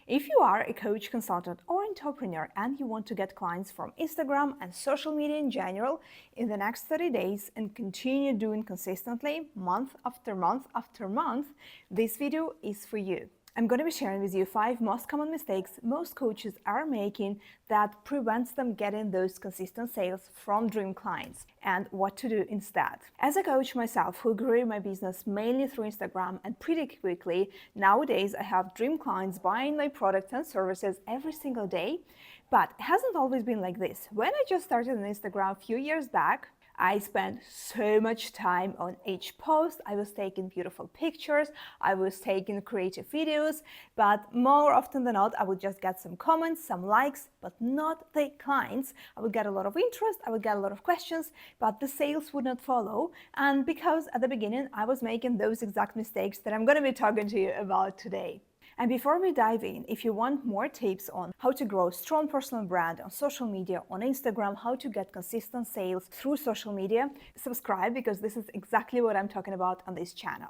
If you are a coach, consultant, or entrepreneur and you want to get clients from Instagram and social media in general in the next 30 days and continue doing consistently month after month after month, this video is for you. I'm going to be sharing with you 5 most common mistakes most coaches are making that prevents them getting those consistent sales from dream clients and what to do instead. As a coach myself who grew my business mainly through Instagram and pretty quickly, nowadays I have dream clients buying my products and services every single day, but it hasn't always been like this. When I just started on Instagram a few years back, I spent so much time on each post. I was taking beautiful pictures, I was taking creative videos, but more often than not, I would just get some comments, some likes, but not the clients. I would get a lot of interest, I would get a lot of questions, but the sales would not follow. And because at the beginning, I was making those exact mistakes that I'm going to be talking to you about today. And before we dive in, if you want more tips on how to grow a strong personal brand on social media, on Instagram, how to get consistent sales through social media, subscribe because this is exactly what I'm talking about on this channel.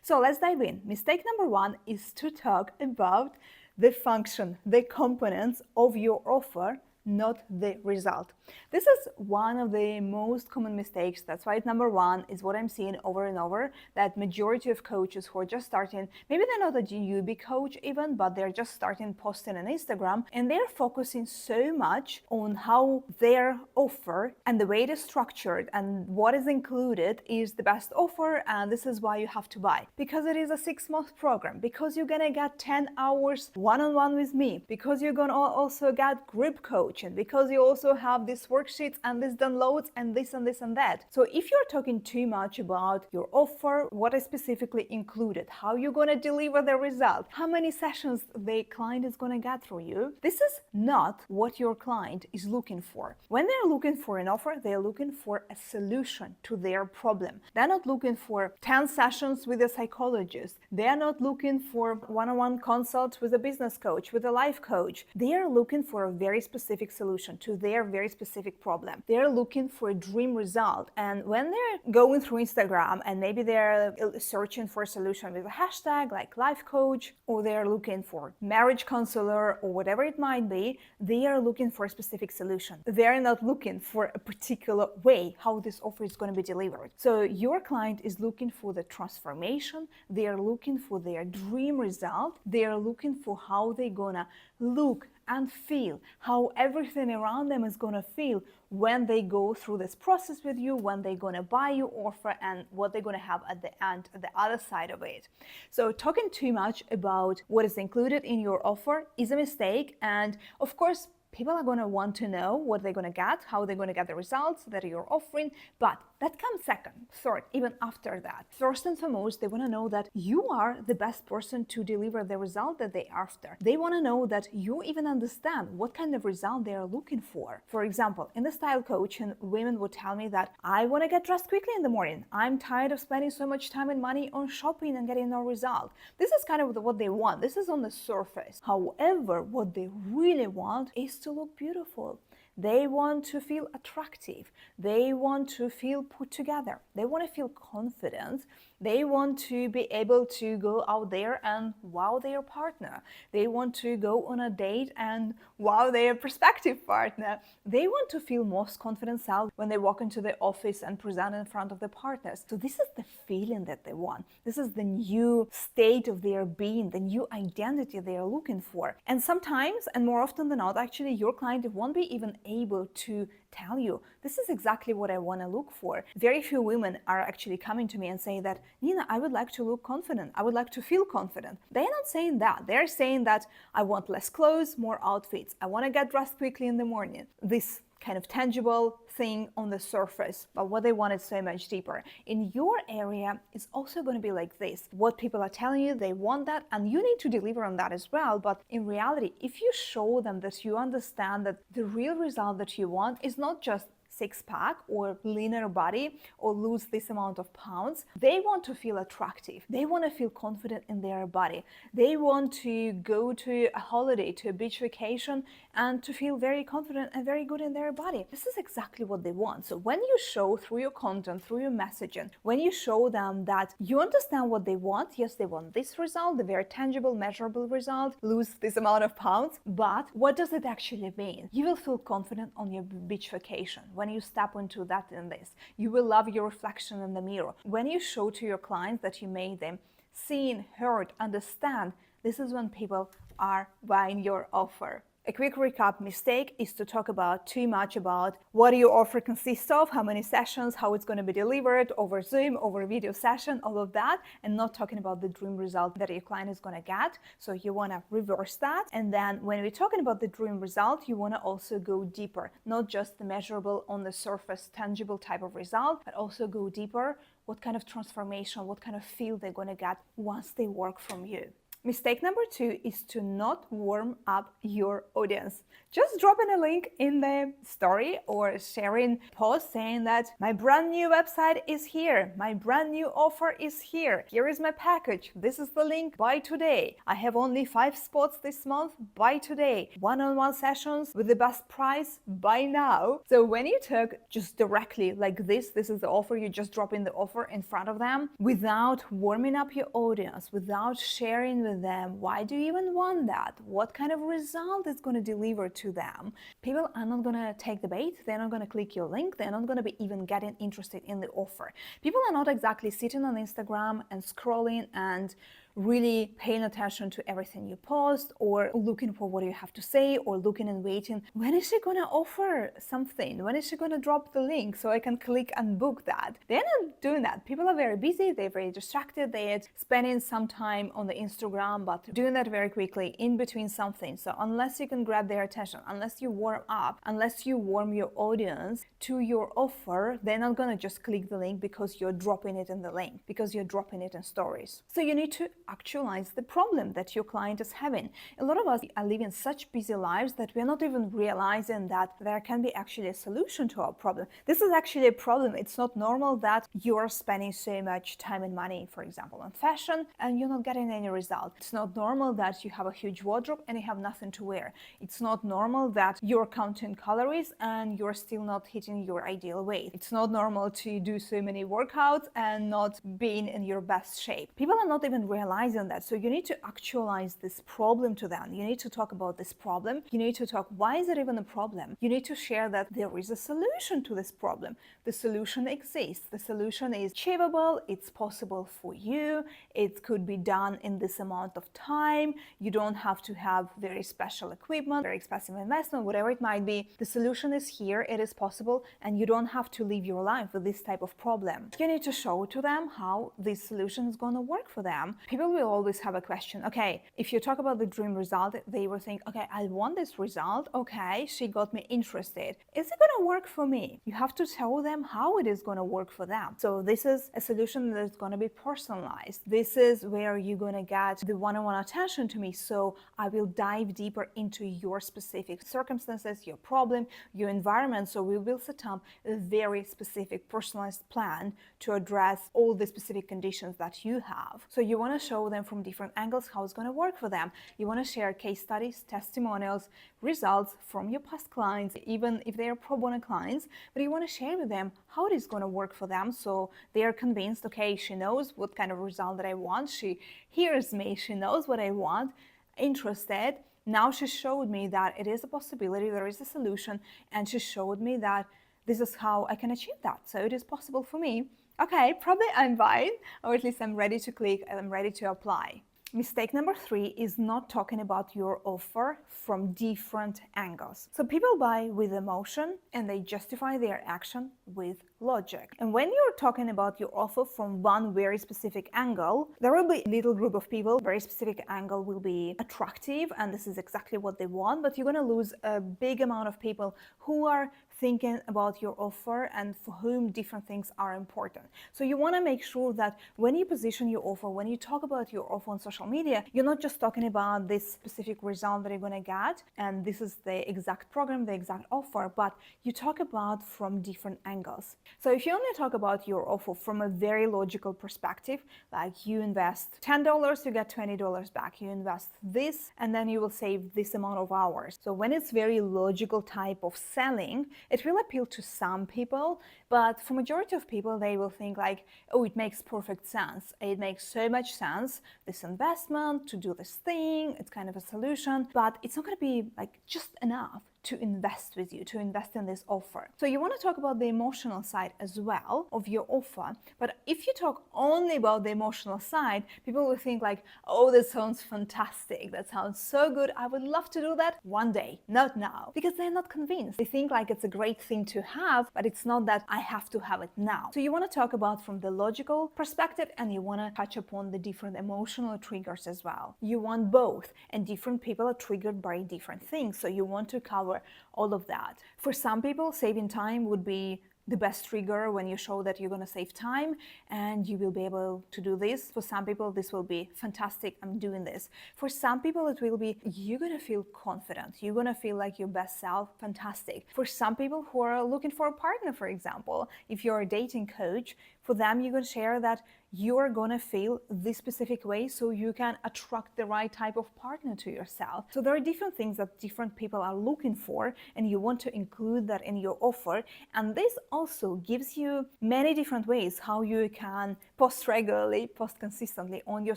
So let's dive in. Mistake number 1 is to talk about the function, the components of your offer, not the result. This is one of the most common mistakes. That's why number 1 is what I'm seeing over and over, that majority of coaches who are just starting, maybe they're not a newbie coach even, but they're just starting posting on Instagram, and they're focusing so much on how their offer and the way it is structured and what is included is the best offer, and this is why you have to buy. Because it is a 6-month program, because you're gonna get 10 hours one-on-one with me, because you're gonna also get group coach, and because you also have these worksheets and these downloads and this and this and that. So if you're talking too much about your offer, what is specifically included, how you're going to deliver the result, how many sessions the client is going to get through you, this is not what your client is looking for. When they're looking for an offer, they're looking for a solution to their problem. They're not looking for 10 sessions with a psychologist. They're not looking for one-on-one consults with a business coach, with a life coach. They are looking for a very specific solution to their very specific problem. They're looking for a dream result. And when they're going through Instagram and maybe they're searching for a solution with a hashtag like life coach, or they're looking for marriage counselor or whatever it might be, they are looking for a specific solution. They're not looking for a particular way how this offer is going to be delivered. So your client is looking for the transformation. They are looking for their dream result. They are looking for how they're gonna look and feel, how everything around them is going to feel when they go through this process with you, when they're going to buy your offer, and what they're going to have at the end, at the other side of it. So talking too much about what is included in your offer is a mistake. And of course, people are going to want to know what they're going to get, how they're going to get the results that you're offering, but that comes second, third, even after that. First and foremost, they want to know that you are the best person to deliver the result that they're after. They want to know that you even understand what kind of result they are looking for. For example, in the style coaching, women would tell me that I want to get dressed quickly in the morning. I'm tired of spending so much time and money on shopping and getting no result. This is kind of what they want. This is on the surface. However, what they really want is to look beautiful. They want to feel attractive. They want to feel put together. They want to feel confident. They want to be able to go out there and wow their partner. They want to go on a date and wow their prospective partner. They want to feel most confident self when they walk into the office and present in front of the partners. So this is the feeling that they want. This is the new state of their being, the new identity they are looking for. And sometimes, and more often than not, actually, your client won't be even able to tell you, this is exactly what I want to look for. Very few women are actually coming to me and saying that, Nina, I would like to look confident. I would like to feel confident. They're not saying that. They're saying that I want less clothes, more outfits. I want to get dressed quickly in the morning. This kind of tangible thing on the surface, but what they want is so much deeper. In your area, it's also going to be like this. What people are telling you, they want that, and you need to deliver on that as well. But in reality, if you show them that you understand that the real result that you want is not just six-pack or leaner body or lose this amount of pounds. They want to feel attractive. They want to feel confident in their body. They want to go to a holiday, to a beach vacation, and to feel very confident and very good in their body. This is exactly what they want. So when you show through your content, through your messaging, when you show them that you understand what they want, yes, they want this result, the very tangible, measurable result, lose this amount of pounds, but what does it actually mean? You will feel confident on your beach vacation when you step into that and this. You will love your reflection in the mirror. When you show to your clients that you made them seen, heard, understand, this is when people are buying your offer. A quick recap mistake is to talk about too much about what your offer consists of, how many sessions, how it's going to be delivered over Zoom, over video session, all of that, and not talking about the dream result that your client is going to get. So you want to reverse that. And then when we're talking about the dream result, you want to also go deeper, not just the measurable on the surface, tangible type of result, but also go deeper. What kind of transformation, what kind of feel they're going to get once they work from you. Mistake number 2 is to not warm up your audience. Just dropping a link in the story or sharing post saying that my brand new website is here, my brand new offer is here, here is my package, this is the link, buy today. I have only 5 spots this month, buy today. One-on-one sessions with the best price, buy now. So when you talk just directly like this is the offer, you just drop in the offer in front of them without warming up your audience, without sharing with them why do you even want that, what kind of result it's going to deliver to them. People are not going to take the bait, they're not going to click your link, they're not going to be even getting interested in the offer. People are not exactly sitting on Instagram and scrolling and really paying attention to everything you post or looking for what you have to say or looking and waiting. When is she going to offer something? When is she going to drop the link so I can click and book that? They're not doing that. People are very busy, they're very distracted, they're spending some time on the Instagram, but doing that very quickly in between something. So unless you can grab their attention, unless you warm up, unless you warm your audience to your offer, they're not going to just click the link because you're dropping it in the link, because you're dropping it in stories. So you need to actualize the problem that your client is having. A lot of us are living such busy lives that we're not even realizing that there can be actually a solution to our problem. This is actually a problem. It's not normal that you're spending so much time and money, for example, on fashion and you're not getting any result. It's not normal that you have a huge wardrobe and you have nothing to wear. It's not normal that you're counting calories and you're still not hitting your ideal weight. It's not normal to do so many workouts and not being in your best shape. People are not even realizing that. So you need to actualize this problem to them. You need to talk about this problem. You need to talk, why is it even a problem? You need to share that there is a solution to this problem. The solution exists. The solution is achievable. It's possible for you. It could be done in this amount of time. You don't have to have very special equipment, very expensive investment, whatever it might be. The solution is here. It is possible, and you don't have to live your life with this type of problem. You need to show to them how this solution is going to work for them. People will always have a question. Okay, if you talk about the dream result, they will think, okay, I want this result. Okay, she got me interested. Is it going to work for me? You have to tell them how it is going to work for them. So this is a solution that is going to be personalized. This is where you're going to get the one-on-one attention to me. So I will dive deeper into your specific circumstances, your problem, your environment. So we will set up a very specific personalized plan to address all the specific conditions that you have. So you want to show them from different angles how it's going to work for them. You want to share case studies, testimonials, results from your past clients, even if they are pro bono clients, but you want to share with them how it is going to work for them so they are convinced, okay, she knows what kind of result that I want, she hears me, she knows what I want, interested. Now she showed me that it is a possibility, there is a solution, and she showed me that this is how I can achieve that. So it is possible for me. Okay, probably I'm buying, or at least I'm ready to click and I'm ready to apply. Mistake number 3 is not talking about your offer from different angles. So people buy with emotion and they justify their action with logic. And when you're talking about your offer from one very specific angle, there will be a little group of people, very specific angle will be attractive, and this is exactly what they want, but you're going to lose a big amount of people who are thinking about your offer and for whom different things are important. So you want to make sure that when you position your offer, when you talk about your offer on social media, you're not just talking about this specific result that you're going to get and this is the exact program, the exact offer, but you talk about from different angles. So if you only talk about your offer from a very logical perspective, like you invest $10, you get $20 back, you invest this and then you will save this amount of hours. So when it's very logical type of selling, it will appeal to some people, but for majority of people, they will think like, oh, it makes perfect sense. It makes so much sense, this investment to do this thing, it's kind of a solution, but it's not going to be like just enough to invest with you, to invest in this offer. So you want to talk about the emotional side as well of your offer. But if you talk only about the emotional side, people will think like, oh, that sounds fantastic. That sounds so good. I would love to do that one day, not now, because they're not convinced. They think like it's a great thing to have, but it's not that I have to have it now. So you want to talk about from the logical perspective and you want to touch upon the different emotional triggers as well. You want both, and different people are triggered by different things. So you want to cover all of that. For some people, saving time would be the best trigger when you show that you're going to save time and you will be able to do this. For some people, this will be fantastic, I'm doing this. For some people, it will be you're going to feel confident, you're going to feel like your best self, fantastic. For some people who are looking for a partner, for example, if you're a dating coach, for them, you're going to share that you're going to feel this specific way so you can attract the right type of partner to yourself. So there are different things that different people are looking for and you want to include that in your offer. And this also gives you many different ways how you can post regularly, post consistently on your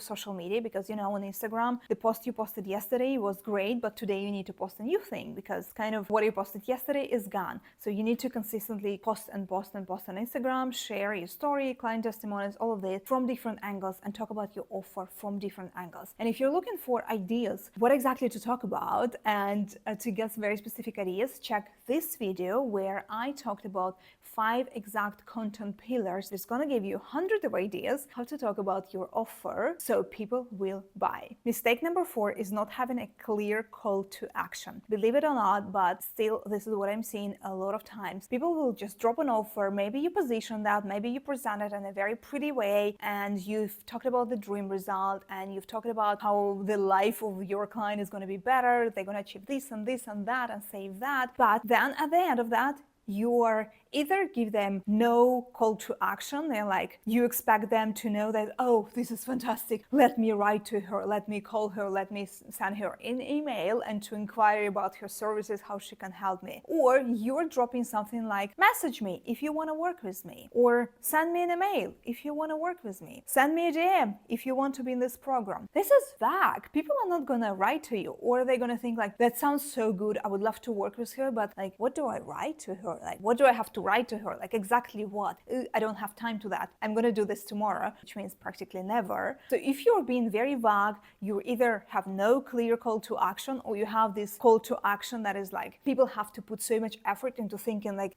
social media, because on Instagram, the post you posted yesterday was great, but today you need to post a new thing because kind of what you posted yesterday is gone. So you need to consistently post and post and post on Instagram, share your story, client testimonials, all of this from different angles and talk about your offer from different angles. And if you're looking for ideas, what exactly to talk about and to get very specific ideas, check this video where I talked about 5 exact content pillars. It's going to give you hundreds of ideas how to talk about your offer so people will buy. Mistake number 4 is not having a clear call to action. Believe it or not, but still, this is what I'm seeing a lot of times. People will just drop an offer. Maybe you position that, maybe you present it in a very pretty way, and you've talked about the dream result, and you've talked about how the life of your client is going to be better. They're going to achieve this and this and that and save that. But then at the end of that, you are either give them no call to action. They're like, you expect them to know that, oh, this is fantastic. Let me write to her, let me call her, let me send her an email and to inquire about her services, how she can help me. Or you're dropping something like, message me if you want to work with me, or send me an email if you want to work with me. Send me a DM if you want to be in this program. This is vague. People are not going to write to you, or they're going to think like, that sounds so good. I would love to work with her, but like, what do I write to her? Like, what do I have to write to her? Like, exactly what? I don't have time to that. I'm going to do this tomorrow, which means practically never. So if you're being very vague, you either have no clear call to action, or you have this call to action that is like, people have to put so much effort into thinking like,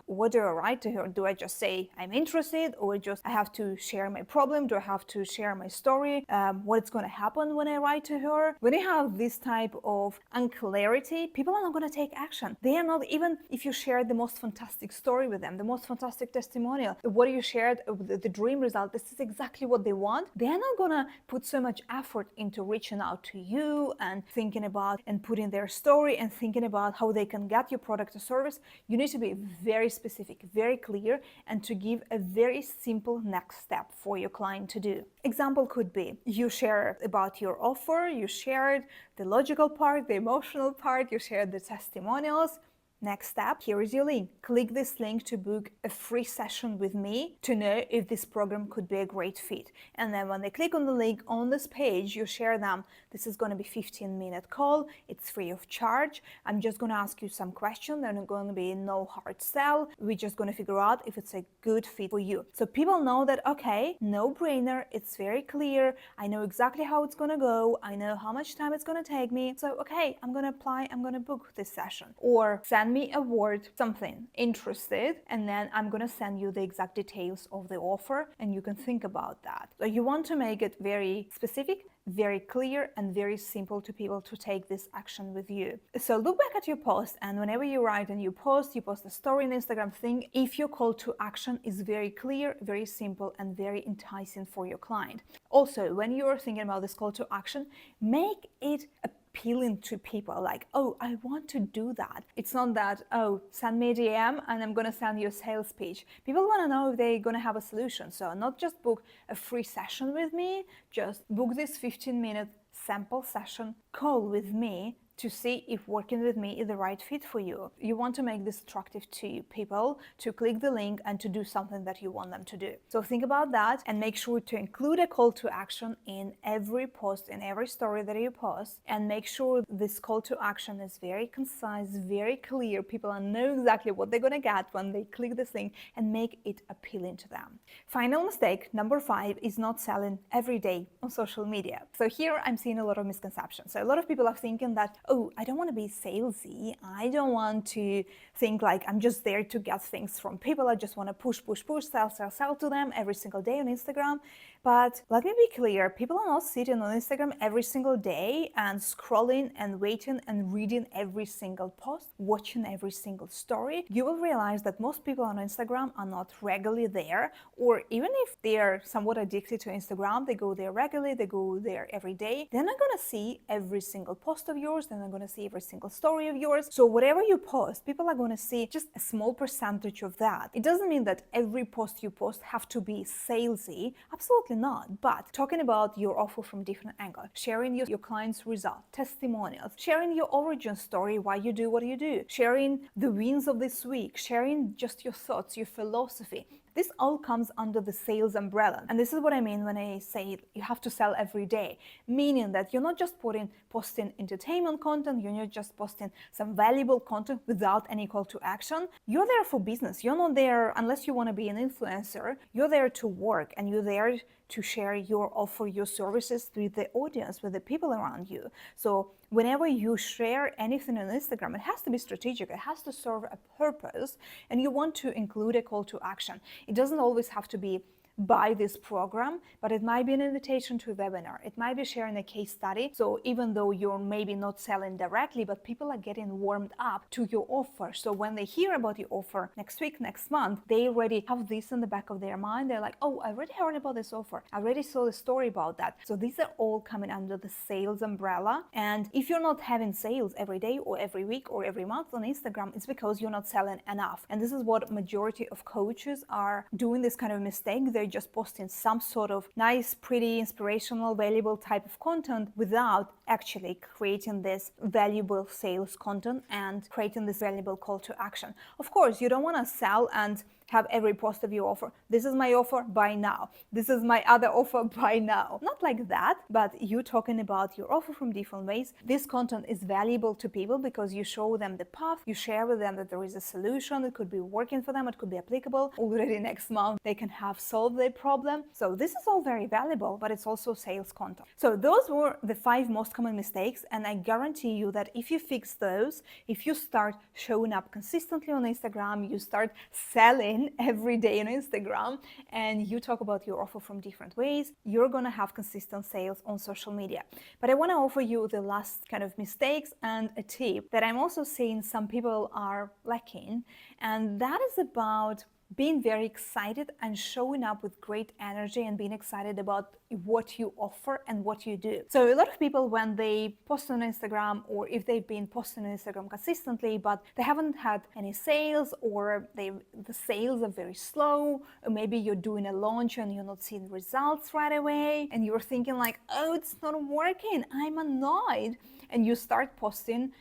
what do I write to her? Do I just say I'm interested, or just I have to share my problem? Do I have to share my story? What's going to happen when I write to her? When you have this type of unclarity, people are not going to take action. They are not, even if you share the most fantastic story with them, the most fantastic testimonial, what you shared, the dream result, this is exactly what they want. They're not gonna put so much effort into reaching out to you and thinking about and putting their story and thinking about how they can get your product or service. You need to be very specific, very clear, and to give a very simple next step for your client to do. Example could be, you share about your offer, you shared the logical part, the emotional part, you shared the testimonials. Next step, here is your link. Click this link to book a free session with me to know if this program could be a great fit. And then when they click on the link on this page, you share them. This is going to be a 15-minute call. It's free of charge. I'm just going to ask you some questions. There's going to be no hard sell. We're just going to figure out if it's a good fit for you. So people know that, okay, no brainer. It's very clear. I know exactly how it's going to go. I know how much time it's going to take me. So, okay, I'm going to apply. I'm going to book this session. Or send send me a word, something, interested, and then I'm gonna send you the exact details of the offer, and you can think about that. So you want to make it very specific, very clear, and very simple to people to take this action with you. So look back at your post, and whenever you write a new post, you post a story on Instagram, think if your call to action is very clear, very simple, and very enticing for your client. Also, when you're thinking about this call to action, make it appealing to people, like, oh, I want to do that. It's not that, oh, send me a DM and I'm gonna send you a sales pitch. People want to know if they're gonna have a solution. So not just book a free session with me, just book this 15-minute sample session call with me to see if working with me is the right fit for you. You want to make this attractive to people to click the link and to do something that you want them to do. So think about that and make sure to include a call to action in every post, in every story that you post, and make sure this call to action is very concise, very clear. People know exactly what they're gonna get when they click this link, and make it appealing to them. Final mistake, number 5, is not selling every day on social media. So here I'm seeing a lot of misconceptions. So a lot of people are thinking that, oh, I don't want to be salesy. I don't want to think like I'm just there to get things from people. I just want to push, sell to them every single day on Instagram. But let me be clear, people are not sitting on Instagram every single day and scrolling and waiting and reading every single post, watching every single story. You will realize that most people on Instagram are not regularly there, or even if they are somewhat addicted to Instagram, they go there regularly, they go there every day. They're not gonna see every single post of yours, they're not gonna see every single story of yours. So whatever you post, people are gonna see just a small percentage of that. It doesn't mean that every post you post have to be salesy, absolutely not. But talking about your offer from different angles, sharing your client's result, testimonials, sharing your origin story, why you do what you do, sharing the wins of this week, sharing just your thoughts, your philosophy. This all comes under the sales umbrella. And this is what I mean when I say you have to sell every day, meaning that you're not just posting entertainment content, you're not just posting some valuable content without any call to action. You're there for business. You're not there, unless you want to be an influencer, you're there to work, and you're there to share your offer, your services with the audience, with the people around you. So whenever you share anything on Instagram, it has to be strategic, it has to serve a purpose, and you want to include a call to action. It doesn't always have to be buy this program, but it might be an invitation to a webinar. It might be sharing a case study. So even though you're maybe not selling directly, but people are getting warmed up to your offer. So when they hear about your offer next week, next month, they already have this in the back of their mind. They're like, oh, I already heard about this offer. I already saw the story about that. So these are all coming under the sales umbrella. And if you're not having sales every day or every week or every month on Instagram, it's because you're not selling enough. And this is what majority of coaches are doing, this kind of mistake. They're just posting some sort of nice, pretty, inspirational, valuable type of content without actually creating this valuable sales content and creating this valuable call to action. Of course, you don't want to sell and have every post of your offer. This is my offer, buy now. This is my other offer, buy now. Not like that, but you talking about your offer from different ways. This content is valuable to people because you show them the path, you share with them that there is a solution, it could be working for them, it could be applicable. Already next month, they can have solved their problem. So this is all very valuable, but it's also sales content. So those were the 5 most common mistakes, and I guarantee you that if you fix those, if you start showing up consistently on Instagram, you start selling every day on Instagram, and you talk about your offer from different ways, you're gonna have consistent sales on social media. But I want to offer you the last kind of mistakes and a tip that I'm also seeing some people are lacking, and that is about being very excited and showing up with great energy and being excited about what you offer and what you do. So a lot of people, when they post on Instagram, or if they've been posting on Instagram consistently, but they haven't had any sales, or the sales are very slow, or maybe you're doing a launch and you're not seeing results right away, and you're thinking like, oh, it's not working, I'm annoyed. And you start posting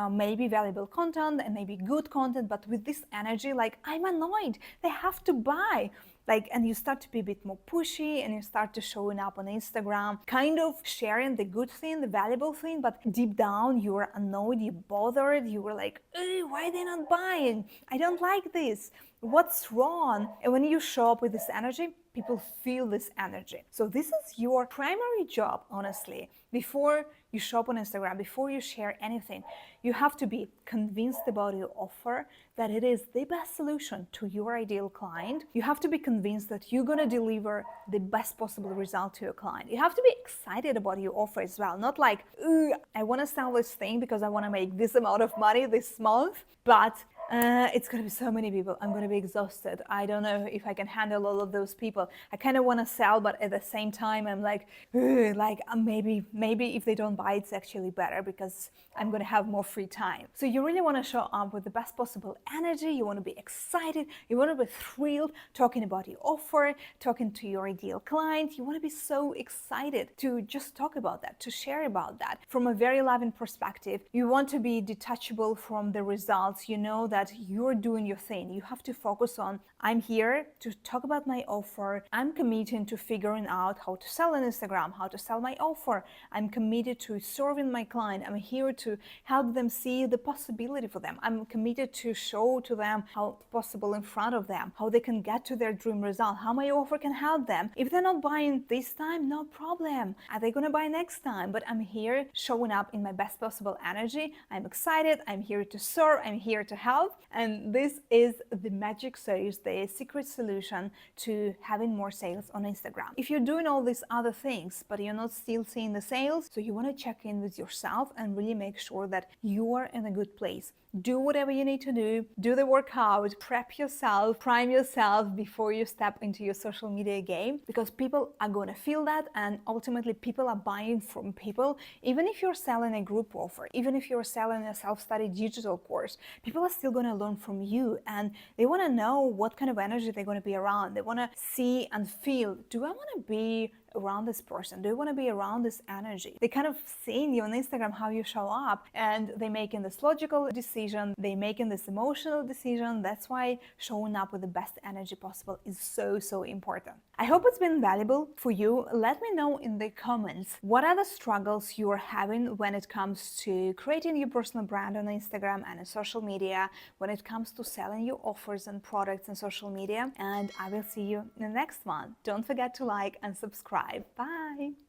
maybe valuable content and maybe good content, but with this energy, like, I'm annoyed, they have to buy. And you start to be a bit more pushy, and you start to showing up on Instagram, kind of sharing the good thing, the valuable thing, but deep down you are annoyed, you're bothered, you were like, why are they not buying? I don't like this. What's wrong? And when you show up with this energy, people feel this energy. So this is your primary job, honestly, before you shop on Instagram, before you share anything, you have to be convinced about your offer, that it is the best solution to your ideal client. You have to be convinced that you're going to deliver the best possible result to your client. You have to be excited about your offer as well, not like, I want to sell this thing because I want to make this amount of money this month, but it's going to be so many people. I'm going to be exhausted. I don't know if I can handle all of those people. I kind of want to sell, but at the same time, I'm like maybe if they don't buy, it's actually better because I'm going to have more free time. So you really want to show up with the best possible energy. You want to be excited. You want to be thrilled talking about your offer, talking to your ideal client. You want to be so excited to just talk about that, to share about that from a very loving perspective. You want to be detachable from the results. You know that you're doing your thing. You have to focus on, I'm here to talk about my offer. I'm committed to figuring out how to sell on Instagram, how to sell my offer. I'm committed to serving my client. I'm here to help them see the possibility for them. I'm committed to show to them how possible in front of them, how they can get to their dream result, how my offer can help them. If they're not buying this time, no problem. Are they going to buy next time? But I'm here showing up in my best possible energy. I'm excited. I'm here to serve. I'm here to help. And this is the magic sauce, the secret solution to having more sales on Instagram. If you're doing all these other things, but you're not still seeing the sales, so you want to check in with yourself and really make sure that you are in a good place. Do whatever you need to do the workout, prep yourself, prime yourself before you step into your social media game, because people are going to feel that, and ultimately people are buying from people. Even if you're selling a group offer, even if you're selling a self-study digital course, people are still going to learn from you, and they want to know what kind of energy they're going to be around. They want to see and feel, do I want to be around this person? Do you want to be around this energy? They kind of seeing you on Instagram, how you show up, and they making this logical decision, they making this emotional decision. That's why showing up with the best energy possible is so important. I hope it's been valuable for you. Let me know in the comments what are the struggles you are having when it comes to creating your personal brand on Instagram and on social media, when it comes to selling your offers and products on social media, and I will see you in the next one. Don't forget to like and subscribe. Bye!